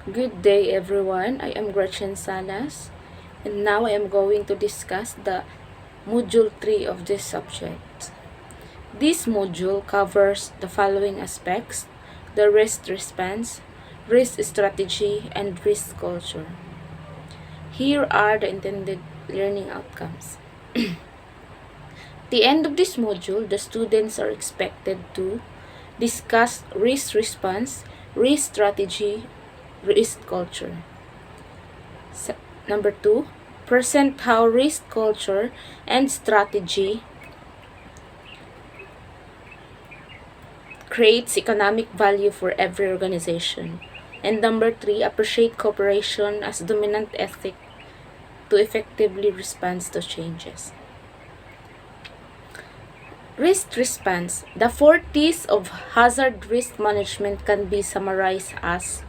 Good day everyone, I am Gretchen Salas and now I am going to discuss the Module 3 of this subject. This module covers the following aspects: the risk response, risk strategy, and risk culture. Here are the intended learning outcomes. At the end of this module, the students are expected to discuss risk response, risk strategy, risk culture. Number 2, present how risk culture and strategy creates economic value for every organization. And number 3, appreciate cooperation as dominant ethic to effectively respond to changes. Risk response. The 4 T's of hazard risk management can be summarized as: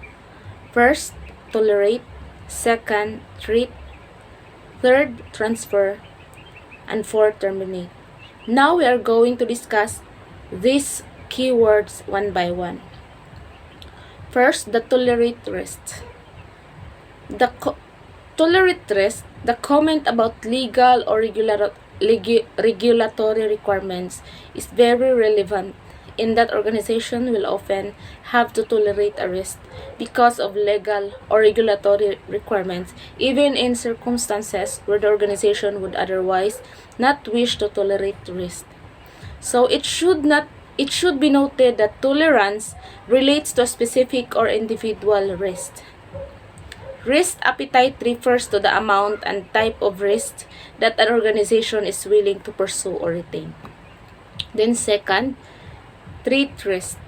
first, tolerate; second, treat; third, transfer; and fourth, terminate. Now we are going to discuss these keywords one by one. First, the tolerate risk. Tolerate risk, the comment about legal or regulatory requirements, is very relevant in that organization will often have to tolerate a risk because of legal or regulatory requirements, even in circumstances where the organization would otherwise not wish to tolerate risk. So it should be noted that tolerance relates to a specific or individual risk. Risk appetite refers to the amount and type of risk that an organization is willing to pursue or retain. Then second, treat risk.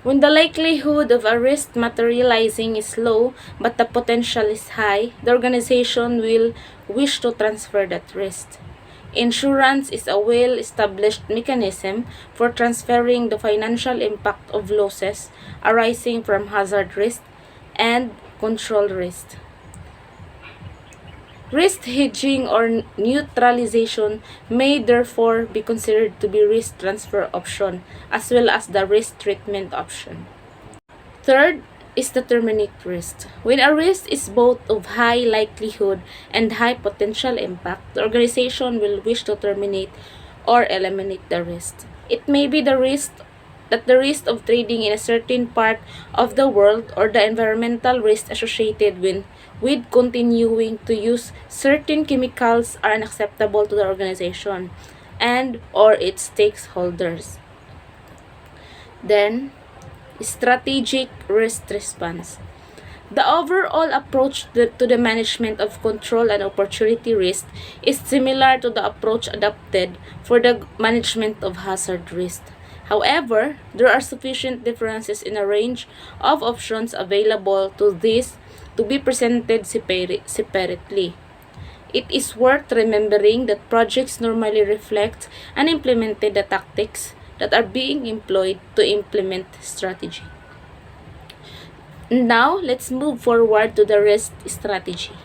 When the likelihood of a risk materializing is low but the potential is high, the organization will wish to transfer that risk. Insurance is a well-established mechanism for transferring the financial impact of losses arising from hazard risk and control risk. Risk hedging or neutralization may therefore be considered to be risk transfer option as well as the risk treatment option. Third is the terminate risk. When a risk is both of high likelihood and high potential impact, the organization will wish to terminate or eliminate the risk. It may be the risk of trading in a certain part of the world or the environmental risk associated with continuing to use certain chemicals are unacceptable to the organization and or its stakeholders. Then, strategic risk response. The overall approach to the management of control and opportunity risk is similar to the approach adopted for the management of hazard risk. However, there are sufficient differences in a range of options available to this to be presented separately. It is worth remembering that projects normally reflect and implement the tactics that are being employed to implement strategy. Now, let's move forward to the risk strategy.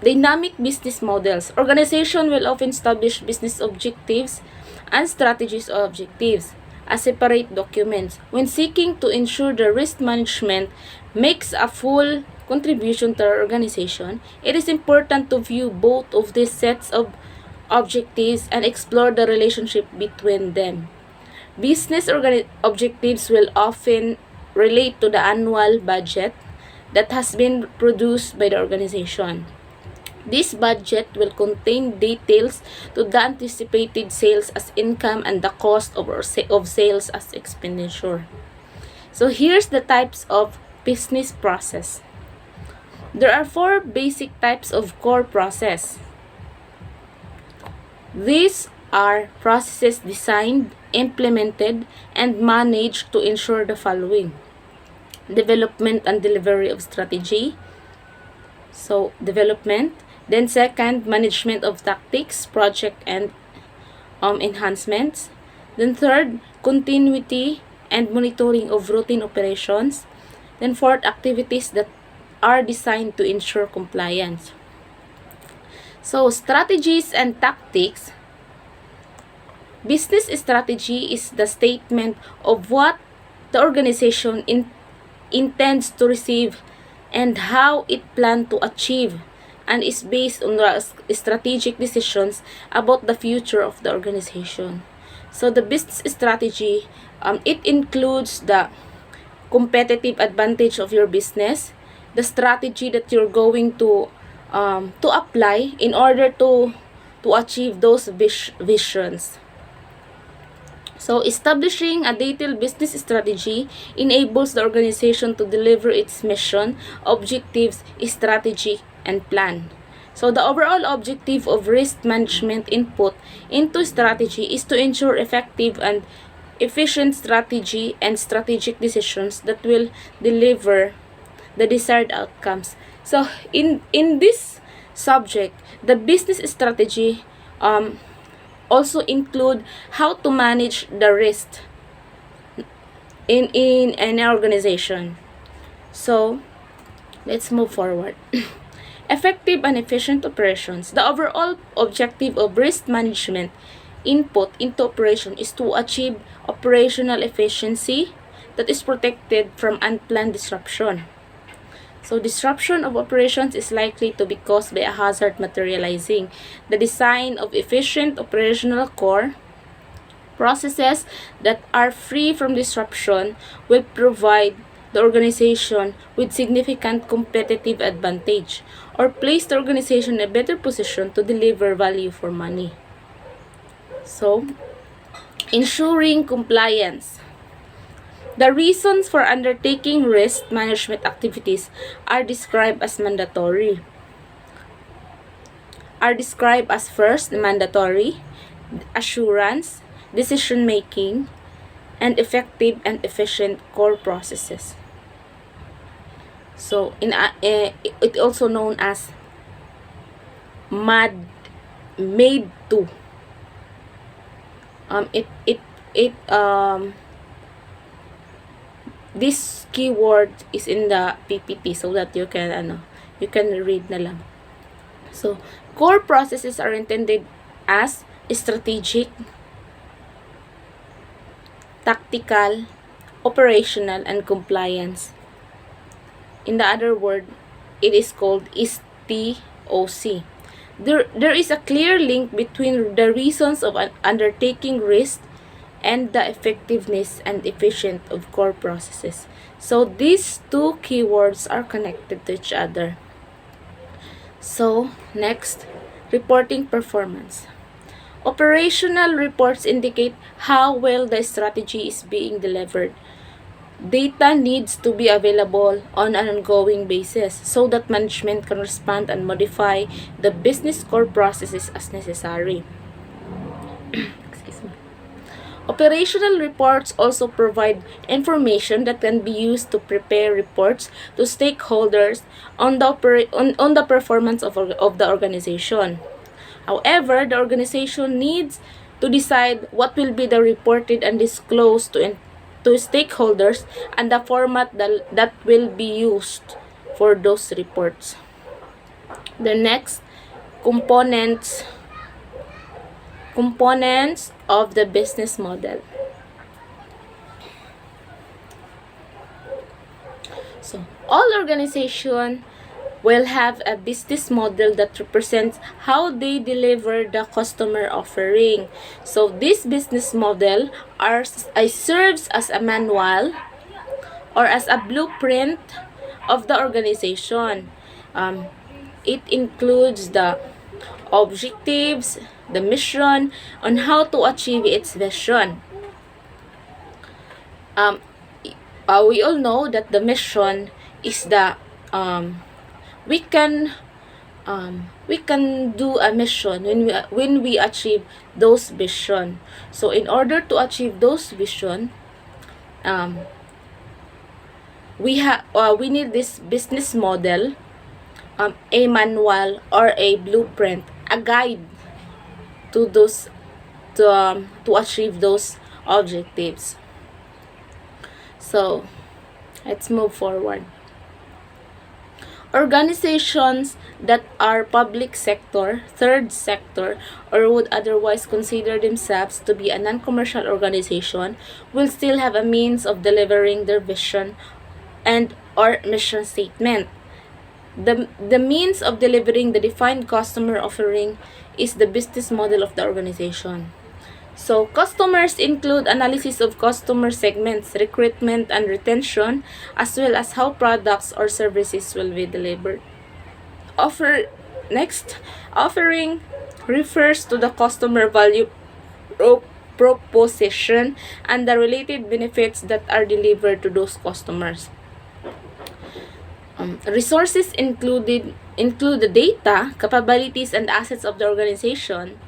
Dynamic business models. Organization will often establish business objectives and strategies or objectives as separate documents. When seeking to ensure the risk management makes a full contribution to our organization, it is important to view both of these sets of objectives and explore the relationship between them. Business objectives will often relate to the annual budget that has been produced by the organization. This budget will contain details to the anticipated sales as income and the cost of sales as expenditure. So here's the types of business process. There are 4 basic types of core process. These are processes designed, implemented, and managed to ensure the following: development and delivery of strategy. So, development. Then second, management of tactics, project, and enhancements. Then third, continuity and monitoring of routine operations. Then fourth, activities that are designed to ensure compliance. So, strategies and tactics. Business strategy is the statement of what the organization intends to receive and how it plans to achieve, and is based on the strategic decisions about the future of the organization. So the business strategy, it includes the competitive advantage of your business, the strategy that you're going to apply in order to achieve those visions. So, establishing a detailed business strategy enables the organization to deliver its mission, objectives, strategy, and plan. So, the overall objective of risk management input into strategy is to ensure effective and efficient strategy and strategic decisions that will deliver the desired outcomes. So, in this subject, the business strategy also include how to manage the risk in an organization. So, let's move forward. Effective and efficient operations. The overall objective of risk management input into operation is to achieve operational efficiency that is protected from unplanned disruption. So, disruption of operations is likely to be caused by a hazard materializing. The design of efficient operational core processes that are free from disruption will provide the organization with significant competitive advantage or place the organization in a better position to deliver value for money. So, ensuring compliance. The reasons for undertaking risk management activities are described as mandatory. First, mandatory, assurance, decision making, and effective and efficient core processes. So, it also known as made to. This keyword is in the PPT so that you can read na lang. So, core processes are intended as strategic, tactical, operational, and compliance. In the other word, it is called STOC. There is a clear link between the reasons of undertaking risk and the effectiveness and efficient of core processes. So these two keywords are connected to each other. So next, reporting performance. Operational reports indicate how well the strategy is being delivered. Data needs to be available on an ongoing basis so that management can respond and modify the business core processes as necessary. Operational reports also provide information that can be used to prepare reports to stakeholders on the performance of the organization. However, the organization needs to decide what will be the reported and disclosed to stakeholders and the format that will be used for those reports. The next, components of the business model. So, all organizations will have a business model that represents how they deliver the customer offering. So, this business model serves as a manual or as a blueprint of the organization. It includes the objectives, the mission, on how to achieve its vision. We all know that the mission is the we can do a mission when we achieve those vision. So in order to achieve those vision, we need this business model, a manual or a blueprint, a guide to those to achieve those objectives. So let's move forward. Organizations that are public sector, third sector, or would otherwise consider themselves to be a non-commercial organization will still have a means of delivering their vision and or mission statement. The means of delivering the defined customer offering is the business model of the organization. So, customers include analysis of customer segments, recruitment and retention, as well as how products or services will be delivered. Offering refers to the customer value proposition and the related benefits that are delivered to those customers. Resources include the data, capabilities, and assets of the organization,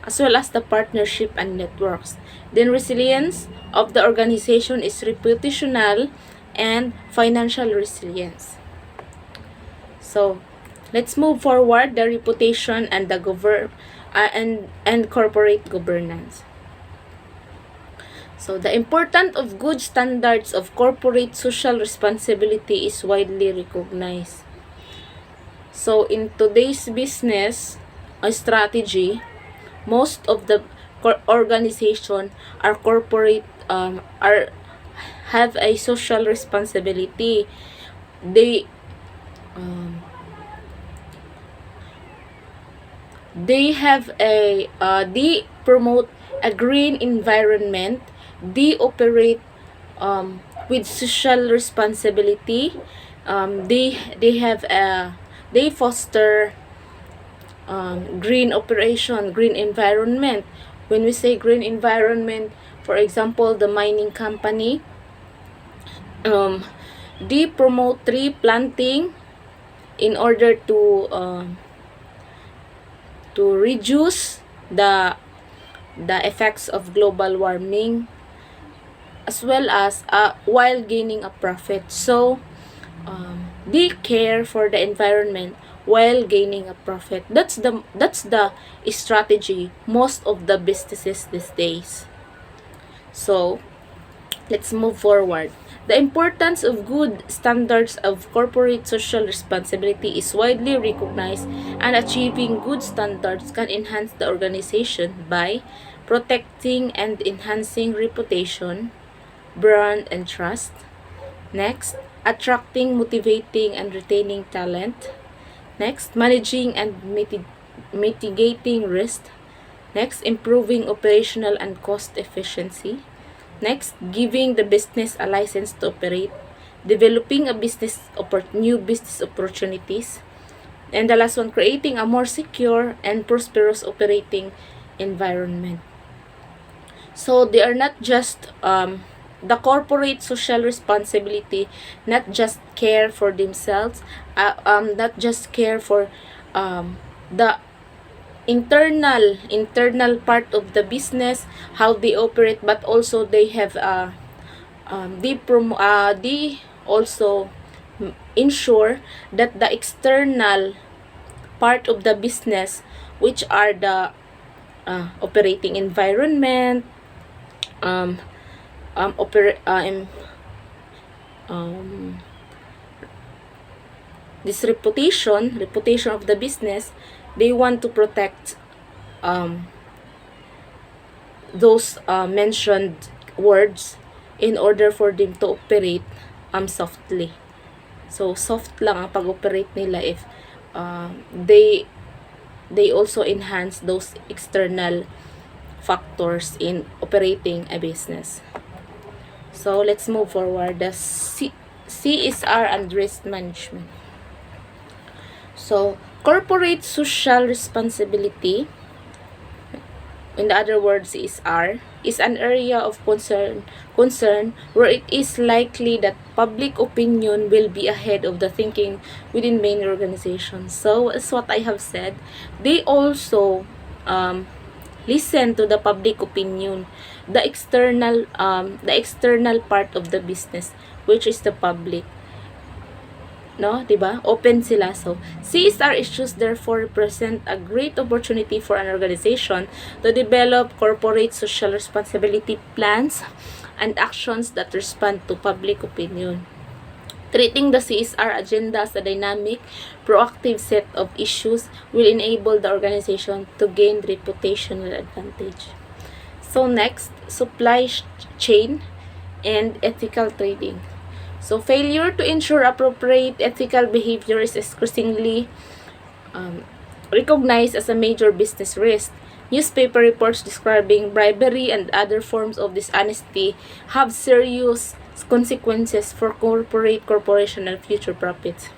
as well as the partnership and networks. Then resilience of the organization is reputational and financial resilience. So, let's move forward the reputation and the and corporate governance. So, the importance of good standards of corporate social responsibility is widely recognized. So, in today's business strategy, most of the organization are corporate have a social responsibility. They have a they promote a green environment. They operate with social responsibility. They foster green operation, green environment. When we say green environment, for example, the mining company, they promote tree planting in order to reduce the effects of global warming, as well as while gaining a profit. So they care for the environment while gaining a profit. That's the strategy most of the businesses these days. So let's move forward. The importance of good standards of corporate social responsibility is widely recognized, and achieving good standards can enhance the organization by protecting and enhancing reputation, brand, and trust. Next, attracting, motivating, and retaining talent. Next, managing and mitigating risk. Next, improving operational and cost efficiency. Next, giving the business a license to operate. Developing a new business opportunities. And the last one, creating a more secure and prosperous operating environment. So they are not just the corporate social responsibility, not just care for themselves, not just care for the internal part of the business, how they operate, but also they have they also ensure that the external part of the business, which are the operating environment, this reputation of the business, they want to protect those mentioned words in order for them to operate softly. So soft lang ang pag-operate nila if they also enhance those external factors in operating a business. So let's move forward. The CSR and risk management. So corporate social responsibility, in other words CSR, is an area of concern where it is likely that public opinion will be ahead of the thinking within main organizations. So as what I have said, they also listen to the public opinion, the external part of the business, which is the public. No, diba? Open sila. So, CSR issues therefore represent a great opportunity for an organization to develop corporate social responsibility plans and actions that respond to public opinion. Treating the CSR agenda as a dynamic, proactive set of issues will enable the organization to gain reputational advantage. So next, supply chain and ethical trading. So failure to ensure appropriate ethical behavior is increasingly recognized as a major business risk. Newspaper reports describing bribery and other forms of dishonesty have serious consequences for corporation and future profits.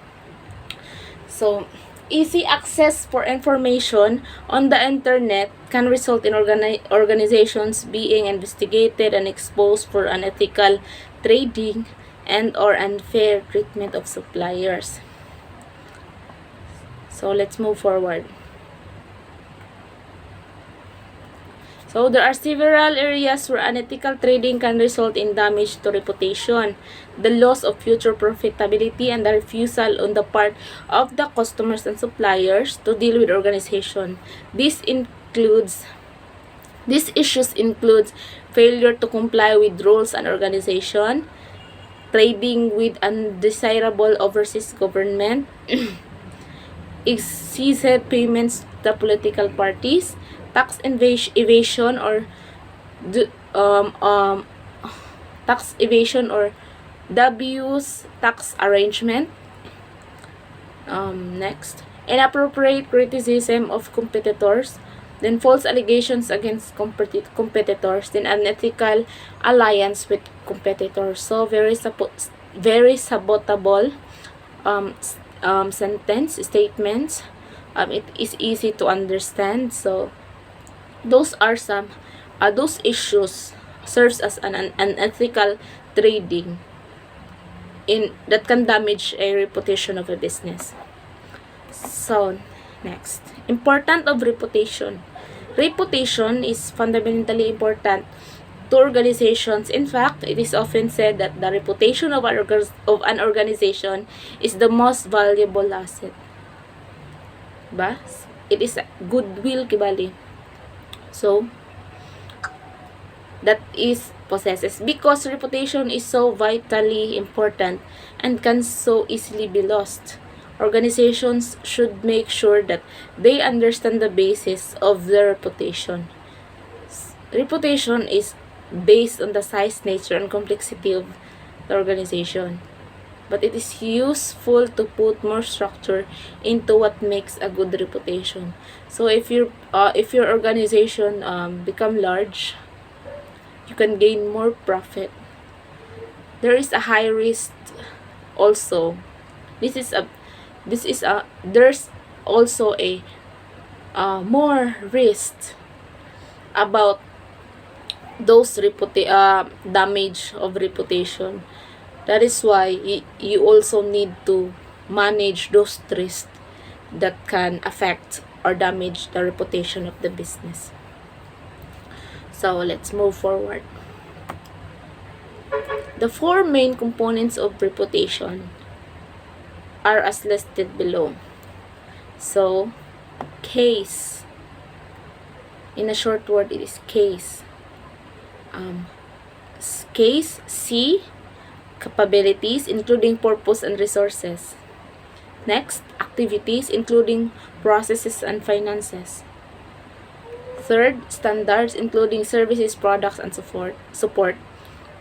So, easy access for information on the internet can result in organizations being investigated and exposed for unethical trading and or unfair treatment of suppliers. So, let's move forward. So, there are several areas where unethical trading can result in damage to reputation, the loss of future profitability, and the refusal on the part of the customers and suppliers to deal with organization. These issues include failure to comply with rules and organization, trading with undesirable overseas government, excessive payments to political parties, tax evasion or tax evasion or dubious tax arrangement. Next, inappropriate criticism of competitors, then false allegations against competitors, then unethical alliance with competitors. So very sabotable sentence statements. It is easy to understand. So those are some those issues serves as an unethical trading in that can damage a reputation of a business. So next, important of reputation. Reputation is fundamentally important to organizations. In fact, it is often said that the reputation of an organization is the most valuable asset. Ba? It is goodwill kibali. So, that is possesses because reputation is so vitally important and can so easily be lost. Organizations should make sure that they understand the basis of their reputation. Reputation is based on the size, nature, and complexity of the organization. But it is useful to put more structure into what makes a good reputation. So if your organization become large, you can gain more profit. There is a high risk also. There's also a more risk about those damage of reputation. That is why you also need to manage those risks that can affect or damage the reputation of the business. So let's move forward. The four main components of reputation are as listed below. So, case. In a short word, it is case. Case, C, capabilities, including purpose and resources. Next, activities, including processes and finances. Third, standards, including services, products, and support.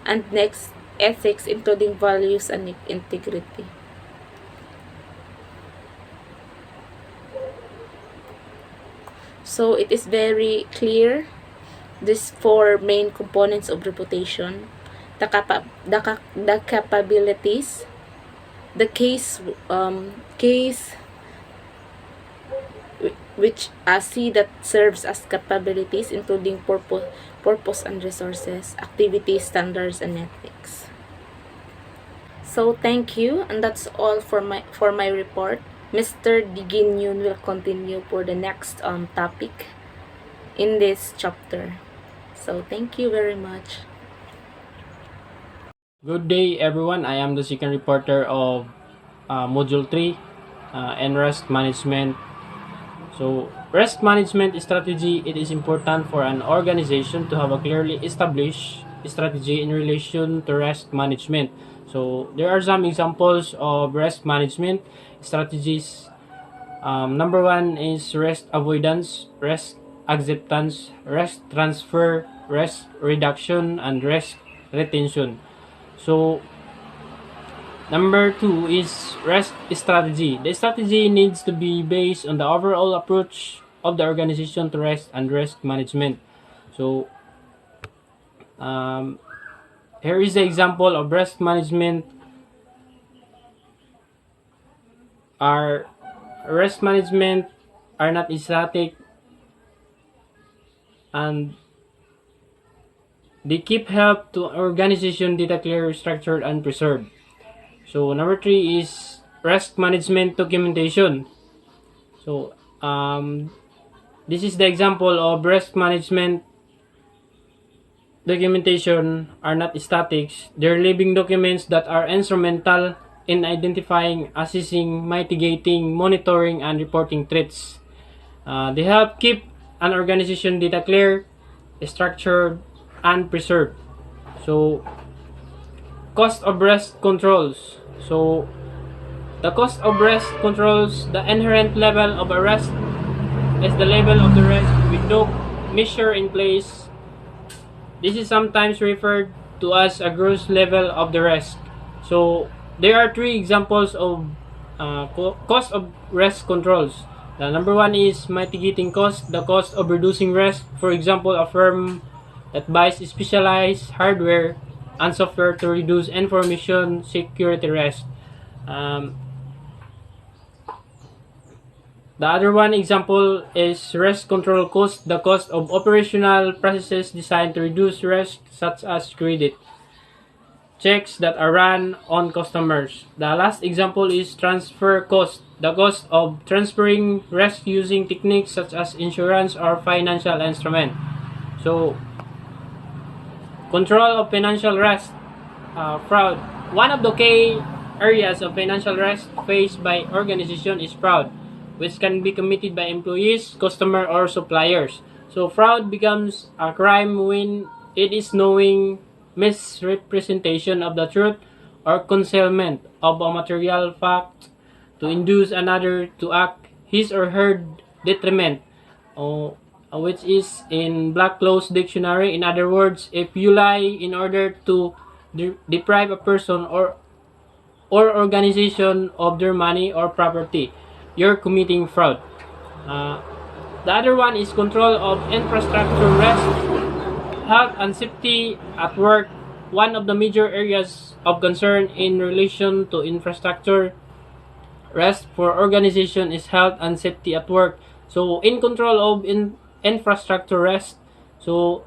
And next, ethics, including values and integrity. So, it is very clear, these four main components of reputation. The capabilities, the case which C that serves as capabilities, including purpose and resources, activities, standards, and ethics. So thank you, and that's all for my report. Mr. Diginyun will continue for the next topic in this chapter. So thank you very much. Good day, everyone. I am the second reporter of Module 3, and risk management. So, risk management strategy, it is important for an organization to have a clearly established strategy in relation to risk management. So there are some examples of risk management strategies. Number one is risk avoidance, risk acceptance, risk transfer, risk reduction, and risk retention. So number two is risk strategy. The strategy needs to be based on the overall approach of the organization to risk and risk management. So here is the example of risk management. Our risk management are not static, and they keep help to organization data clear, structured, and preserved. So number three is risk management documentation. So this is the example of risk management documentation are not statics. They're living documents that are instrumental in identifying, assessing, mitigating, monitoring, and reporting threats. They help keep an organization data clear, structured, and preserved. So, cost of risk controls. So, the cost of risk controls the inherent level of a risk is the level of the risk with no measure in place. This is sometimes referred to as a gross level of the risk. So, there are three examples of cost of risk controls. The number one is mitigating cost, the cost of reducing risk. For example, a firm that buys specialized hardware and software to reduce information security risk. The other one example is risk control cost, the cost of operational processes designed to reduce risk, such as credit checks that are run on customers. The last example is transfer cost, the cost of transferring risk using techniques such as insurance or financial instrument. So, control of financial risk, fraud. One of the key areas of financial risk faced by organization is fraud, which can be committed by employees, customer, or suppliers. So fraud becomes a crime when it is knowing misrepresentation of the truth or concealment of a material fact to induce another to act his or her detriment, which is in Black Law's dictionary. In other words, if you lie in order to deprive a person or organization of their money or property, you're committing fraud. The other one is control of infrastructure risk, health and safety at work. One of the major areas of concern in relation to infrastructure risk for organization is health and safety at work. So, in control of infrastructure risk, so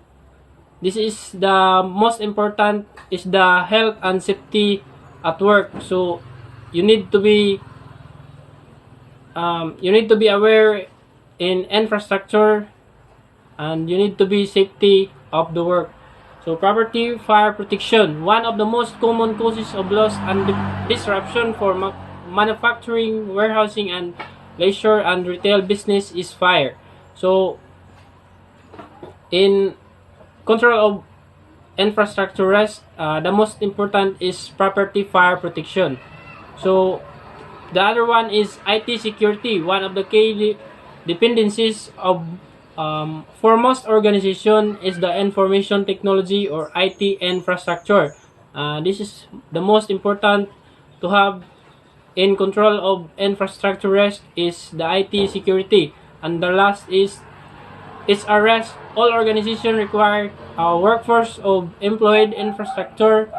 this is the most important is the health and safety at work. So, you need to be aware in infrastructure, and you need to be safety of the work. So property fire protection, one of the most common causes of loss and disruption for manufacturing, warehousing, and leisure and retail business is fire. So in control of infrastructure risk, the most important is property fire protection. So the other one is IT security. One of the key dependencies of for most organization is the information technology or IT infrastructure. This is the most important to have in control of infrastructure risk is the IT security. And the last is HRS. All organizations require a workforce of employed infrastructure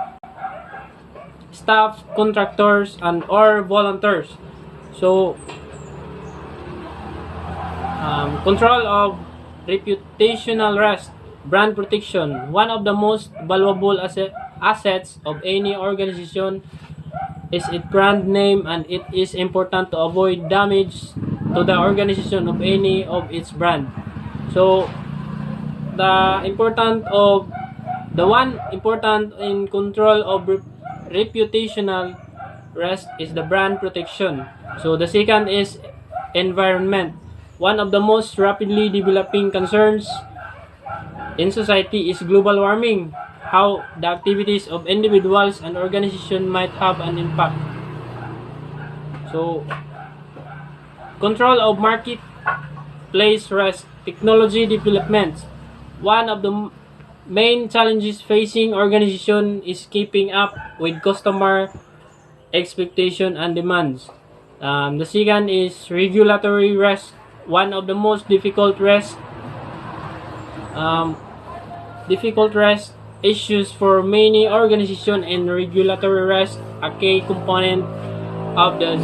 staff, contractors, and or volunteers. So, control of reputational risk, brand protection. One of the most valuable assets of any organization is its brand name, and it is important to avoid damage to the organization of any of its brand. So, the one important in control of reputational risk is the brand protection. So the second is environment. One of the most rapidly developing concerns in society is global warming. how the activities of individuals and organizations might have an impact. So, control of marketplace risk, technology development. One of the main challenges facing organization is keeping up with customer expectation and demands. The second is regulatory risk. One of the most um, difficult risk issues for many organizations, and regulatory risk, a key component of the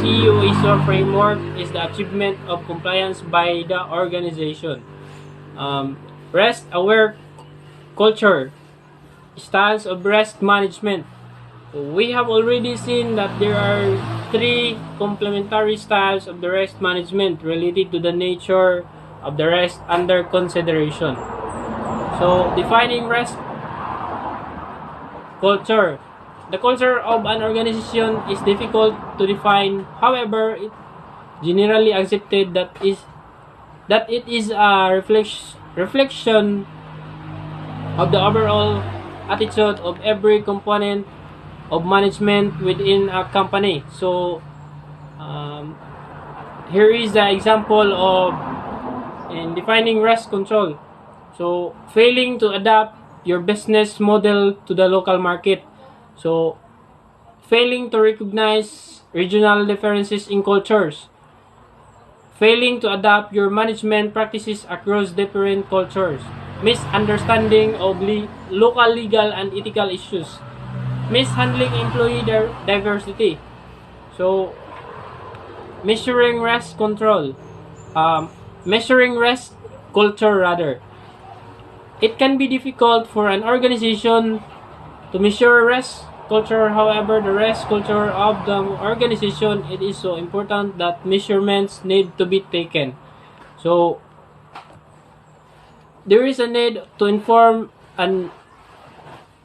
CEO ISO framework, is the achievement of compliance by the organization. Risk aware culture, styles of risk management. We have already seen that there are three complementary styles of the risk management related to the nature of the risk under consideration. So, defining risk culture. The culture of an organization is difficult to define. However, it generally accepted that it is a reflection of the overall attitude of every component of management within a company. So, here is the example of in defining risk control. So, failing to adapt your business model to the local market. So, failing to recognize regional differences in cultures. Failing to adapt your management practices across different cultures. Misunderstanding of local legal and ethical issues. Mishandling employee diversity. So, measuring risk control. Measuring risk culture rather. It can be difficult for an organization to measure risk culture. However, the risk culture of the organization, it is so important that measurements need to be taken. So, there is a need to inform an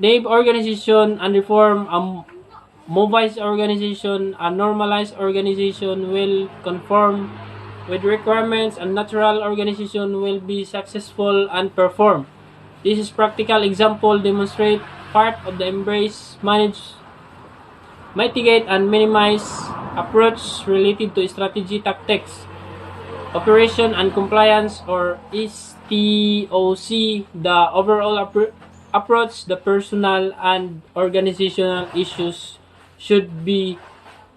naive organization and reform a mobilized organization. A normalized organization will conform with requirements, and natural organization will be successful and perform. This is practical example demonstrate part of the embrace, manage, mitigate, and minimize approach related to strategy tactics, operation and compliance, or STOC. The overall approach, the personal and organizational issues should be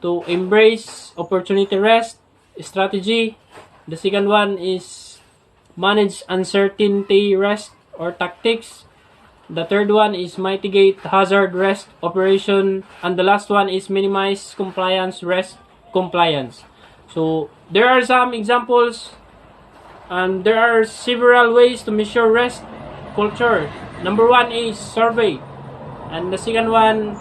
to embrace opportunity risk strategy. The second one is manage uncertainty risk or tactics. The third one is mitigate hazard risk operation, and the last one is minimize compliance risk compliance. So there are some examples, and there are several ways to measure risk culture. Number one is survey, and the second one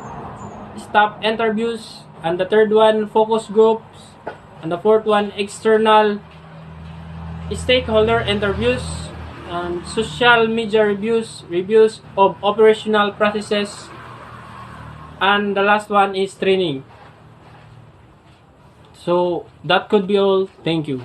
staff interviews, and the third one focus groups, and the fourth one external stakeholder interviews, and social media reviews of operational processes, and the last one is training. So that could be all. Thank you.